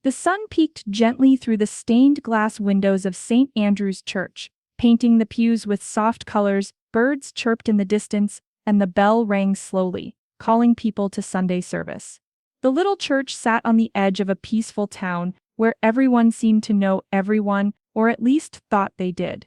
The sun peeked gently through the stained glass windows of St. Andrew's Church, painting the pews with soft colors. Birds chirped in the distance, and the bell rang slowly, calling people to Sunday service. The little church sat on the edge of a peaceful town, where everyone seemed to know everyone, or at least thought they did.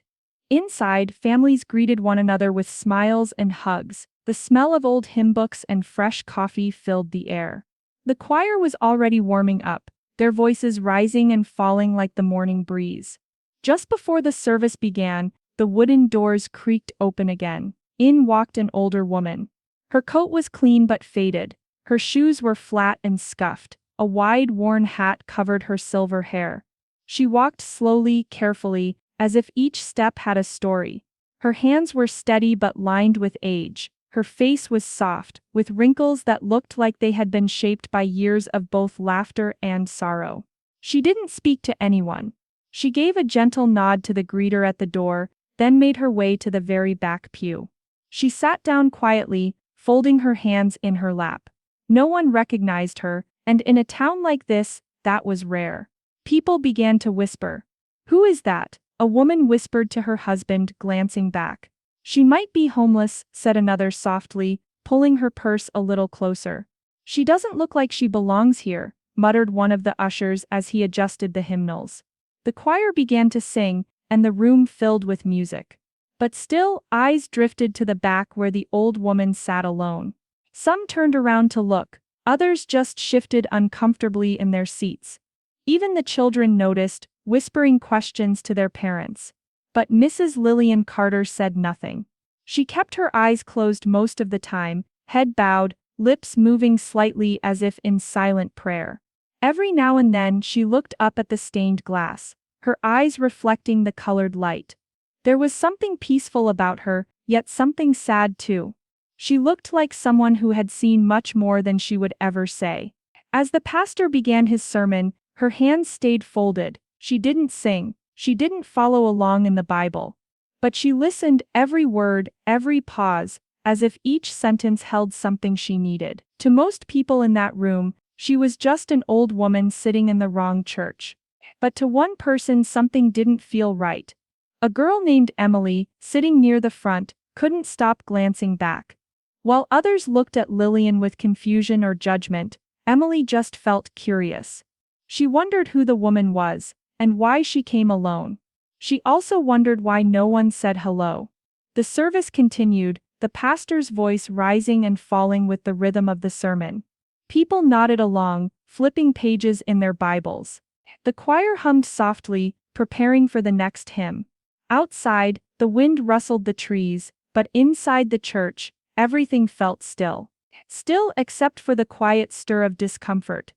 Inside, families greeted one another with smiles and hugs. The smell of old hymn books and fresh coffee filled the air. The choir was already warming up, their voices rising and falling like the morning breeze. Just before the service began, the wooden doors creaked open again. In walked an older woman. Her coat was clean but faded, her shoes were flat and scuffed, a wide worn hat covered her silver hair. She walked slowly, carefully, as if each step had a story. Her hands were steady but lined with age. Her face was soft, with wrinkles that looked like they had been shaped by years of both laughter and sorrow. She didn't speak to anyone. She gave a gentle nod to the greeter at the door, then made her way to the very back pew. She sat down quietly, folding her hands in her lap. No one recognized her, and in a town like this, that was rare. People began to whisper. "Who is that?" a woman whispered to her husband, glancing back. "She might be homeless," said another softly, pulling her purse a little closer. "She doesn't look like she belongs here," muttered one of the ushers as he adjusted the hymnals. The choir began to sing, and the room filled with music. But still, eyes drifted to the back where the old woman sat alone. Some turned around to look, others just shifted uncomfortably in their seats. Even the children noticed, whispering questions to their parents. But Mrs. Lillian Carter said nothing. She kept her eyes closed most of the time, head bowed, lips moving slightly as if in silent prayer. Every now and then she looked up at the stained glass, her eyes reflecting the colored light. There was something peaceful about her, yet something sad too. She looked like someone who had seen much more than she would ever say. As the pastor began his sermon, her hands stayed folded. She didn't sing, she didn't follow along in the Bible. But she listened, every word, every pause, as if each sentence held something she needed. To most people in that room, she was just an old woman sitting in the wrong church. But to one person something didn't feel right. A girl named Emily, sitting near the front, couldn't stop glancing back. While others looked at Lillian with confusion or judgment, Emily just felt curious. She wondered who the woman was, and why she came alone. She also wondered why no one said hello. The service continued, the pastor's voice rising and falling with the rhythm of the sermon. People nodded along, flipping pages in their Bibles. The choir hummed softly, preparing for the next hymn. Outside, the wind rustled the trees, but inside the church, everything felt still. Still except for the quiet stir of discomfort.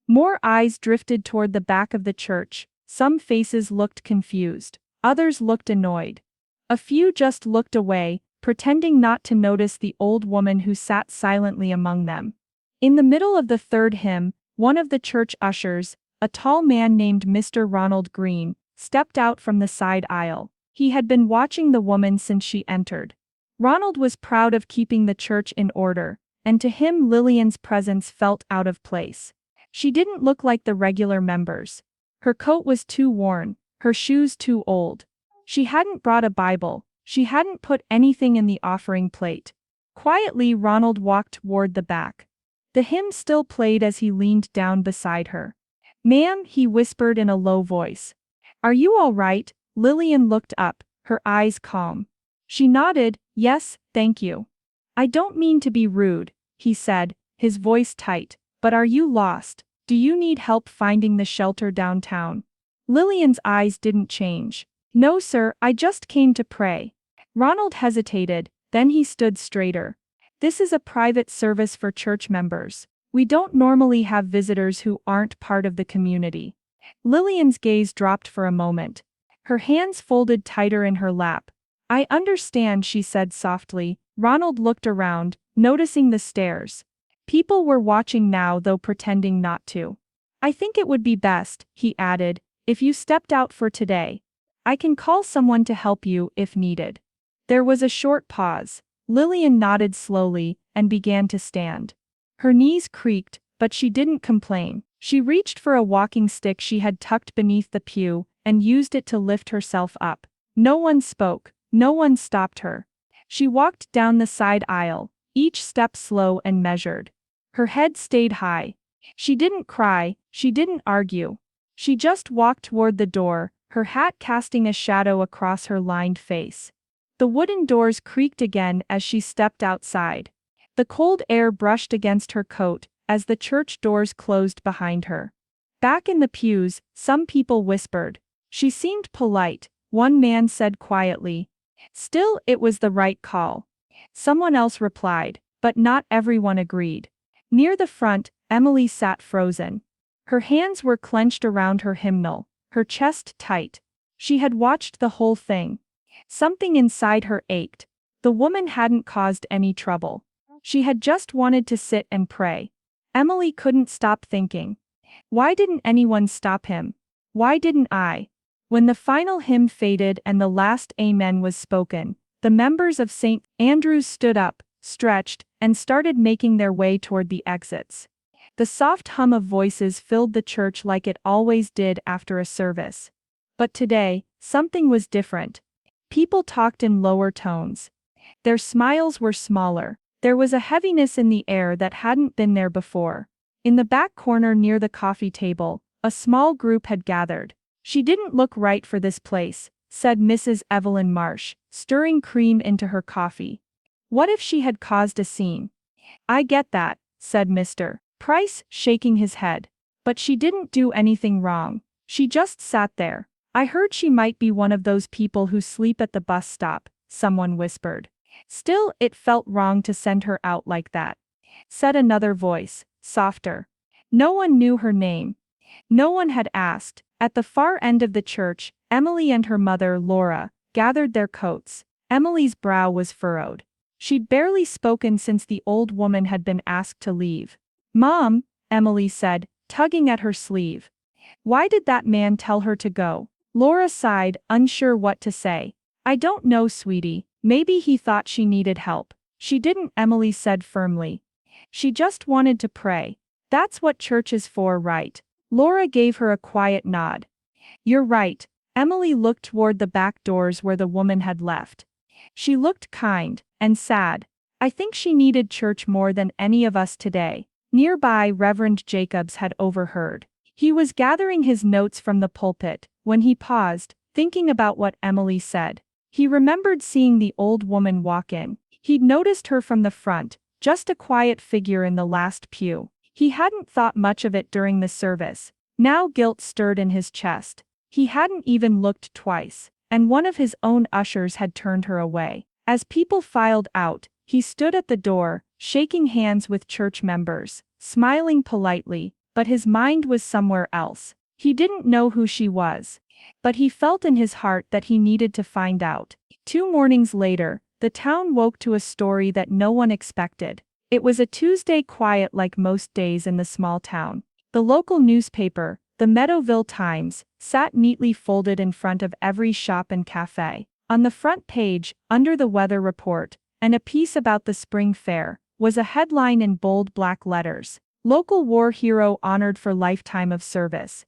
More eyes drifted toward the back of the church, some faces looked confused, others looked annoyed. A few just looked away, pretending not to notice the old woman who sat silently among them. In the middle of the third hymn, one of the church ushers, a tall man named Mr. Ronald Green, stepped out from the side aisle. He had been watching the woman since she entered. Ronald was proud of keeping the church in order, and to him Lillian's presence felt out of place. She didn't look like the regular members. Her coat was too worn, her shoes too old. She hadn't brought a Bible, she hadn't put anything in the offering plate. Quietly Ronald walked toward the back. The hymn still played as he leaned down beside her. "Ma'am," he whispered in a low voice. "Are you all right?" Lillian looked up, her eyes calm. She nodded, "Yes, thank you." "I don't mean to be rude," he said, his voice tight, "but are you lost? Do you need help finding the shelter downtown?" Lillian's eyes didn't change. "No sir, I just came to pray." Ronald hesitated, then he stood straighter. "This is a private service for church members. We don't normally have visitors who aren't part of the community." Lillian's gaze dropped for a moment. Her hands folded tighter in her lap. "I understand," she said softly. Ronald looked around, noticing the stares. People were watching now, though pretending not to. "I think it would be best," he added, "if you stepped out for today. I can call someone to help you if needed." There was a short pause. Lillian nodded slowly, and began to stand. Her knees creaked, but she didn't complain. She reached for a walking stick she had tucked beneath the pew and used it to lift herself up. No one spoke, no one stopped her. She walked down the side aisle, each step slow and measured. Her head stayed high. She didn't cry, she didn't argue. She just walked toward the door, her hat casting a shadow across her lined face. The wooden doors creaked again as she stepped outside. The cold air brushed against her coat as the church doors closed behind her. Back in the pews, some people whispered. She seemed polite, one man said quietly. Still, it was the right call. Someone else replied, but not everyone agreed. Near the front, Emily sat frozen. Her hands were clenched around her hymnal, her chest tight. She had watched the whole thing. Something inside her ached. The woman hadn't caused any trouble. She had just wanted to sit and pray. Emily couldn't stop thinking. Why didn't anyone stop him? Why didn't I? When the final hymn faded and the last amen was spoken, the members of St. Andrew's stood up, stretched, and started making their way toward the exits. The soft hum of voices filled the church like it always did after a service. But today, something was different. People talked in lower tones. Their smiles were smaller. There was a heaviness in the air that hadn't been there before. In the back corner near the coffee table, a small group had gathered. "She didn't look right for this place," said Mrs. Evelyn Marsh, stirring cream into her coffee. "What if she had caused a scene?" "I get that," said Mr. Price, shaking his head. "But she didn't do anything wrong. She just sat there." "I heard she might be one of those people who sleep at the bus stop," someone whispered. "Still, it felt wrong to send her out like that," said another voice, softer. No one knew her name. No one had asked. At the far end of the church, Emily and her mother, Laura, gathered their coats. Emily's brow was furrowed. She'd barely spoken since the old woman had been asked to leave. "Mom," Emily said, tugging at her sleeve. "Why did that man tell her to go?" Laura sighed, unsure what to say. "I don't know, sweetie. Maybe he thought she needed help." "She didn't," Emily said firmly. "She just wanted to pray. That's what church is for, right?" Laura gave her a quiet nod. "You're right." Emily looked toward the back doors where the woman had left. She looked kind and sad. "I think she needed church more than any of us today." Nearby, Reverend Jacobs had overheard. He was gathering his notes from the pulpit when he paused, thinking about what Emily said. He remembered seeing the old woman walk in. He'd noticed her from the front, just a quiet figure in the last pew. He hadn't thought much of it during the service. Now guilt stirred in his chest. He hadn't even looked twice, and one of his own ushers had turned her away. As people filed out, he stood at the door, shaking hands with church members, smiling politely, but his mind was somewhere else. He didn't know who she was, but he felt in his heart that he needed to find out. 2 mornings later, the town woke to a story that no one expected. It was a Tuesday, quiet like most days in the small town. The local newspaper, the Meadowville Times, sat neatly folded in front of every shop and cafe. On the front page, under the weather report, and a piece about the spring fair, was a headline in bold black letters: "Local war hero honored for lifetime of service."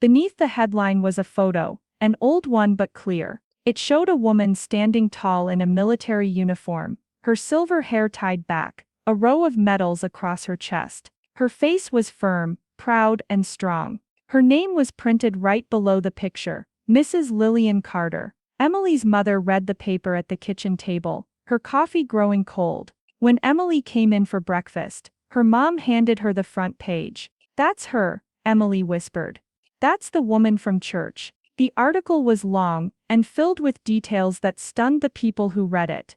Beneath the headline was a photo, an old one but clear. It showed a woman standing tall in a military uniform, her silver hair tied back, a row of medals across her chest. Her face was firm, proud, and strong. Her name was printed right below the picture: Mrs. Lillian Carter. Emily's mother read the paper at the kitchen table, her coffee growing cold. When Emily came in for breakfast, her mom handed her the front page. "That's her," Emily whispered. "That's the woman from church." The article was long, and filled with details that stunned the people who read it.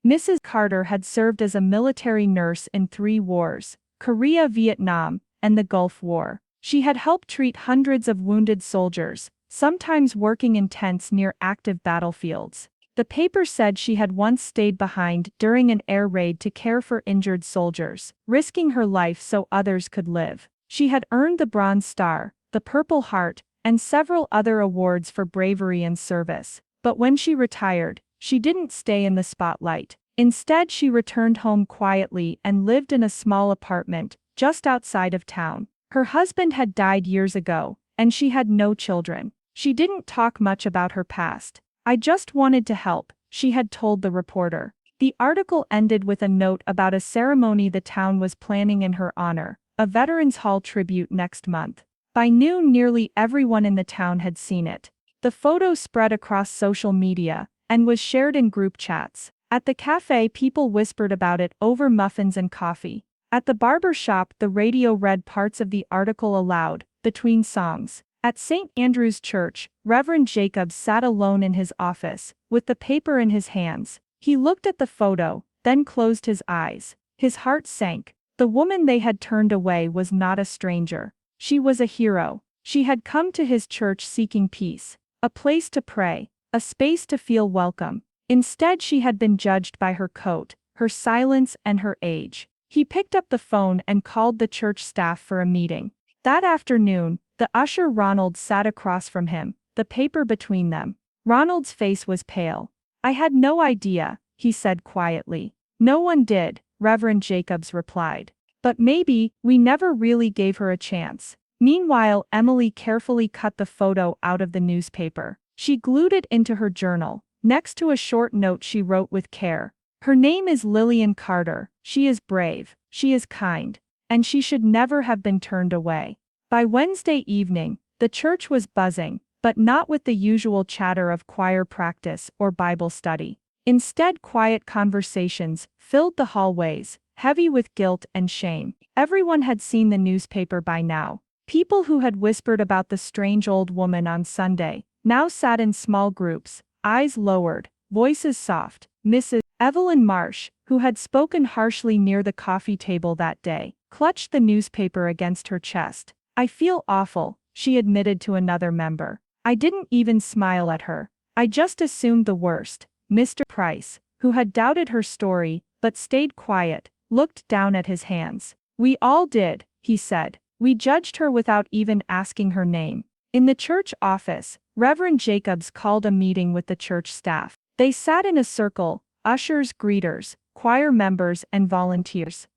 Mrs. Carter had served as a military nurse in 3 wars: Korea, Vietnam, and the Gulf War. She had helped treat hundreds of wounded soldiers, sometimes working in tents near active battlefields. The paper said she had once stayed behind during an air raid to care for injured soldiers, risking her life so others could live. She had earned the Bronze Star, the Purple Heart, and several other awards for bravery and service. But when she retired, she didn't stay in the spotlight. Instead, she returned home quietly and lived in a small apartment just outside of town. Her husband had died years ago, and she had no children. She didn't talk much about her past. "I just wanted to help," she had told the reporter. The article ended with a note about a ceremony the town was planning in her honor, a Veterans Hall tribute next month. By noon, nearly everyone in the town had seen it. The photo spread across social media and was shared in group chats. At the cafe, people whispered about it over muffins and coffee. At the barber shop, the radio read parts of the article aloud, between songs. At St. Andrew's Church, Reverend Jacobs sat alone in his office, with the paper in his hands. He looked at the photo, then closed his eyes. His heart sank. The woman they had turned away was not a stranger. She was a hero. She had come to his church seeking peace, a place to pray, a space to feel welcome. Instead, she had been judged by her coat, her silence, and her age. He picked up the phone and called the church staff for a meeting. That afternoon, the usher Ronald sat across from him, the paper between them. Ronald's face was pale. "I had no idea," he said quietly. "No one did," Reverend Jacobs replied. "But maybe we never really gave her a chance." Meanwhile, Emily carefully cut the photo out of the newspaper. She glued it into her journal, next to a short note she wrote with care. "Her name is Lillian Carter. She is brave, she is kind, and she should never have been turned away." By Wednesday evening, the church was buzzing, but not with the usual chatter of choir practice or Bible study. Instead, quiet conversations filled the hallways, heavy with guilt and shame. Everyone had seen the newspaper by now. People who had whispered about the strange old woman on Sunday now sat in small groups, eyes lowered, voices soft. Mrs. Evelyn Marsh, who had spoken harshly near the coffee table that day, clutched the newspaper against her chest. "I feel awful," she admitted to another member. "I didn't even smile at her. I just assumed the worst." Mr. Price, who had doubted her story but stayed quiet, looked down at his hands. "We all did," he said. "We judged her without even asking her name." In the church office, Reverend Jacobs called a meeting with the church staff. They sat in a circle, ushers, greeters, choir members, and volunteers.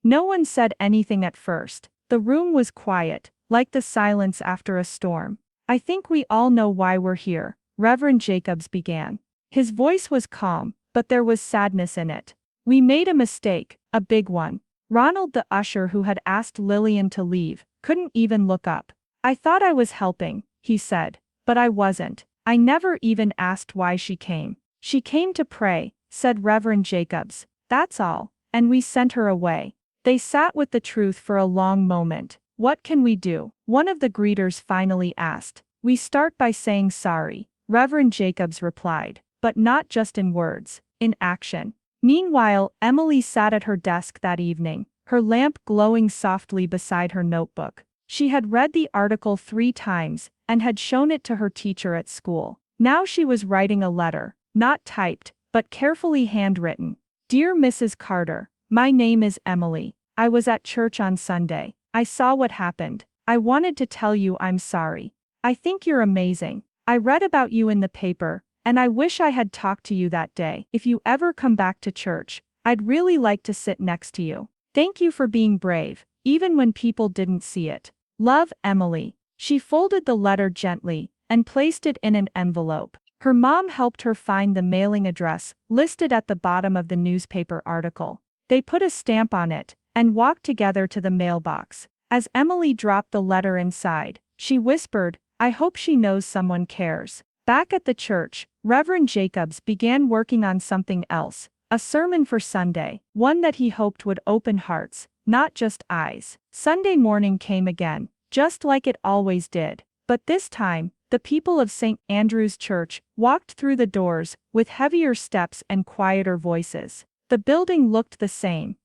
No one said anything at first. The room was quiet, like the silence after a storm. "I think we all know why we're here," Reverend Jacobs began. His voice was calm, but there was sadness in it. "We made a mistake, a big one." Ronald, the usher who had asked Lillian to leave, couldn't even look up. "I thought I was helping," he said, "but I wasn't. I never even asked why she came." "She came to pray," said Reverend Jacobs. "That's all. And we sent her away." They sat with the truth for a long moment. "What can we do?" one of the greeters finally asked. "We start by saying sorry," Reverend Jacobs replied, "but not just in words, in action." Meanwhile, Emily sat at her desk that evening, her lamp glowing softly beside her notebook. She had read the article 3 times and had shown it to her teacher at school. Now she was writing a letter, not typed, but carefully handwritten. "Dear Mrs. Carter, my name is Emily. I was at church on Sunday. I saw what happened. I wanted to tell you I'm sorry. I think you're amazing. I read about you in the paper, and I wish I had talked to you that day. If you ever come back to church, I'd really like to sit next to you. Thank you for being brave, even when people didn't see it. Love, Emily." She folded the letter gently and placed it in an envelope. Her mom helped her find the mailing address listed at the bottom of the newspaper article. They put a stamp on it and walked together to the mailbox. As Emily dropped the letter inside, she whispered, "I hope she knows someone cares." Back at the church, Reverend Jacobs began working on something else, a sermon for Sunday, one that he hoped would open hearts, not just eyes. Sunday morning came again, just like it always did. But this time, the people of St. Andrew's Church walked through the doors with heavier steps and quieter voices. The building looked the same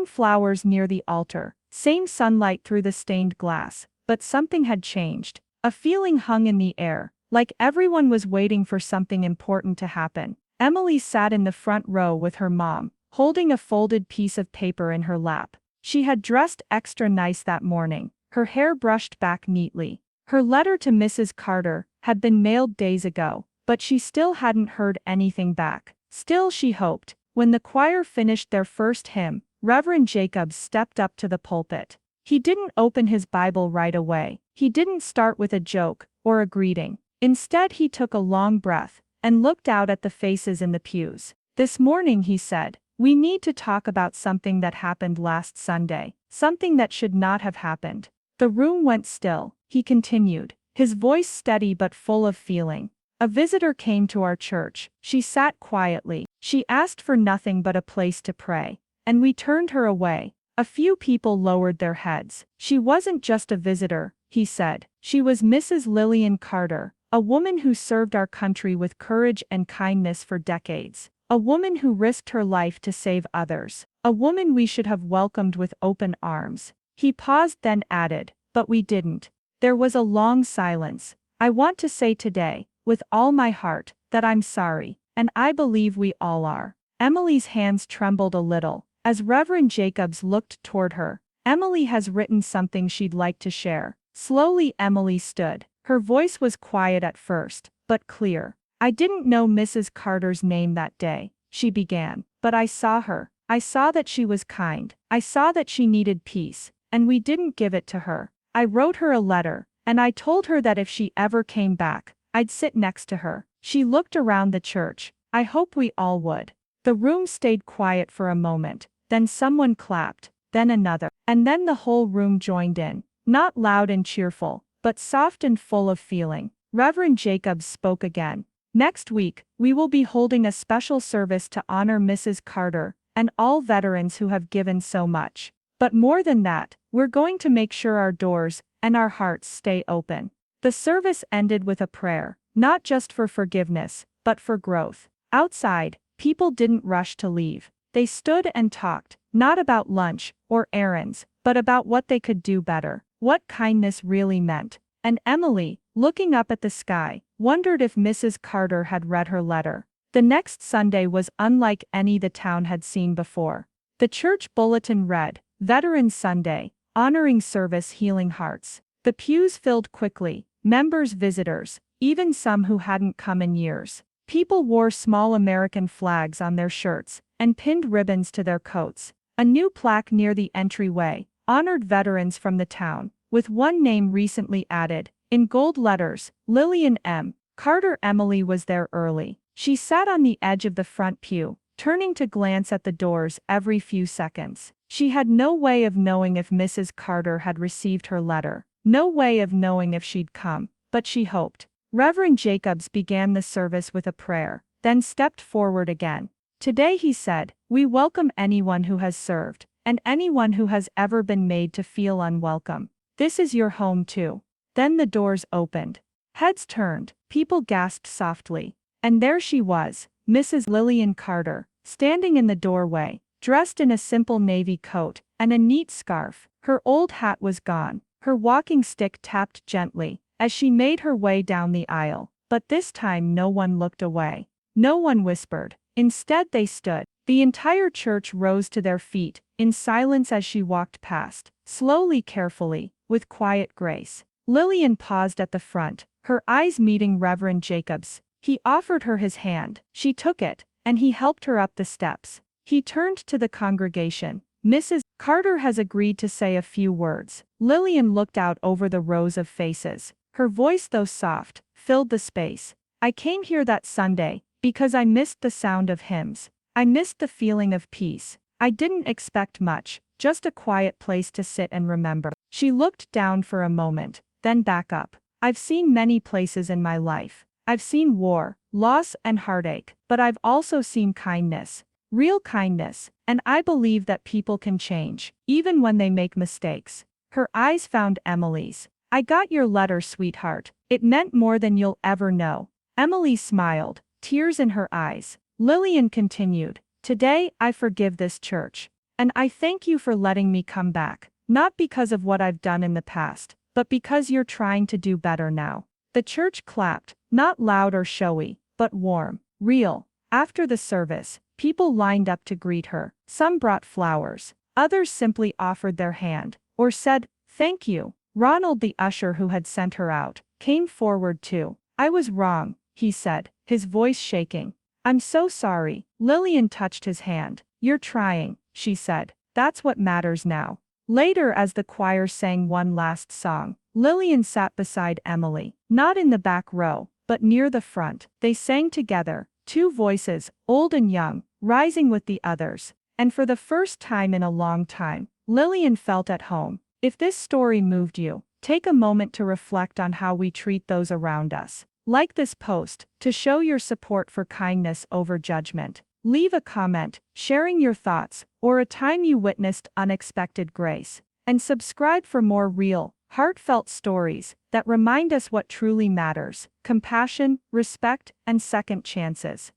flowers near the altar, same sunlight through the stained glass, but something had changed. A feeling hung in the air, like everyone was waiting for something important to happen. Emily sat in the front row with her mom, holding a folded piece of paper in her lap. She had dressed extra nice that morning, her hair brushed back neatly. Her letter to Mrs. Carter had been mailed days ago, but she still hadn't heard anything back. Still, she hoped. When the choir finished their first hymn, Reverend Jacobs stepped up to the pulpit. He didn't open his Bible right away. He didn't start with a joke or a greeting. Instead, he took a long breath and looked out at the faces in the pews. "This morning," he said, "we need to talk about something that happened last Sunday, something that should not have happened." The room went still. He continued, his voice steady but full of feeling. "A visitor came to our church. She sat quietly. She asked for nothing but a place to pray. And we turned her away." A few people lowered their heads. "She wasn't just a visitor," he said. "She was Mrs. Lillian Carter, a woman who served our country with courage and kindness for decades. A woman who risked her life to save others. A woman we should have welcomed with open arms." He paused, then added, "But we didn't." There was a long silence. "I want to say today, with all my heart, that I'm sorry, and I believe we all are." Emily's hands trembled a little as Reverend Jacobs looked toward her. "Emily has written something she'd like to share." Slowly Emily stood. Her voice was quiet at first, but clear. "I didn't know Mrs. Carter's name that day," she began, "but I saw her. I saw that she was kind. I saw that she needed peace, and we didn't give it to her. I wrote her a letter, and I told her that if she ever came back, I'd sit next to her." She looked around the church. "I hope we all would." The room stayed quiet for a moment, then someone clapped, then another, and then the whole room joined in. Not loud and cheerful, but soft and full of feeling. Reverend Jacobs spoke again. "Next week, we will be holding a special service to honor Mrs. Carter and all veterans who have given so much. But more than that, we're going to make sure our doors and our hearts stay open." The service ended with a prayer, not just for forgiveness, but for growth. Outside, people didn't rush to leave. They stood and talked, not about lunch or errands, but about what they could do better, what kindness really meant. And Emily, looking up at the sky, wondered if Mrs. Carter had read her letter. The next Sunday was unlike any the town had seen before. The church bulletin read, "Veterans Sunday, honoring service, healing hearts." The pews filled quickly, members, visitors, even some who hadn't come in years. People wore small American flags on their shirts and pinned ribbons to their coats. A new plaque near the entryway honored veterans from the town, with one name recently added, in gold letters, Lillian M. Carter. Emily was there early. She sat on the edge of the front pew, turning to glance at the doors every few seconds. She had no way of knowing if Mrs. Carter had received her letter, no way of knowing if she'd come, but she hoped. Reverend Jacobs began the service with a prayer, then stepped forward again. "Today," he said, "we welcome anyone who has served, and anyone who has ever been made to feel unwelcome. This is your home too." Then the doors opened. Heads turned, people gasped softly. And there she was, Mrs. Lillian Carter, standing in the doorway, dressed in a simple navy coat and a neat scarf. Her old hat was gone. Her walking stick tapped gently as she made her way down the aisle. But this time no one looked away. No one whispered. Instead they stood. The entire church rose to their feet, in silence as she walked past, slowly, carefully, with quiet grace. Lillian paused at the front, her eyes meeting Reverend Jacobs. He offered her his hand. She took it, and he helped her up the steps. He turned to the congregation. "Mrs. Carter has agreed to say a few words." Lillian looked out over the rows of faces. Her voice, though soft, filled the space. "I came here that Sunday because I missed the sound of hymns. I missed the feeling of peace. I didn't expect much, just a quiet place to sit and remember." She looked down for a moment, then back up. "I've seen many places in my life. I've seen war, loss, and heartache, but I've also seen kindness, real kindness, and I believe that people can change, even when they make mistakes." Her eyes found Emily's. "I got your letter, sweetheart. It meant more than you'll ever know." Emily smiled, tears in her eyes. Lillian continued, "Today, I forgive this church. And I thank you for letting me come back, not because of what I've done in the past, but because you're trying to do better now." The church clapped, not loud or showy, but warm, real. After the service, people lined up to greet her. Some brought flowers. Others simply offered their hand, or said, "Thank you." Ronald, the usher who had sent her out, came forward too. "I was wrong," he said, his voice shaking. "I'm so sorry." Lillian touched his hand. "You're trying," she said. "That's what matters now." Later, as the choir sang one last song, Lillian sat beside Emily, not in the back row, but near the front. They sang together, two voices, old and young, rising with the others. And for the first time in a long time, Lillian felt at home. If this story moved you, take a moment to reflect on how we treat those around us. Like this post to show your support for kindness over judgment. Leave a comment, sharing your thoughts, or a time you witnessed unexpected grace. And subscribe for more real, heartfelt stories that remind us what truly matters: compassion, respect, and second chances.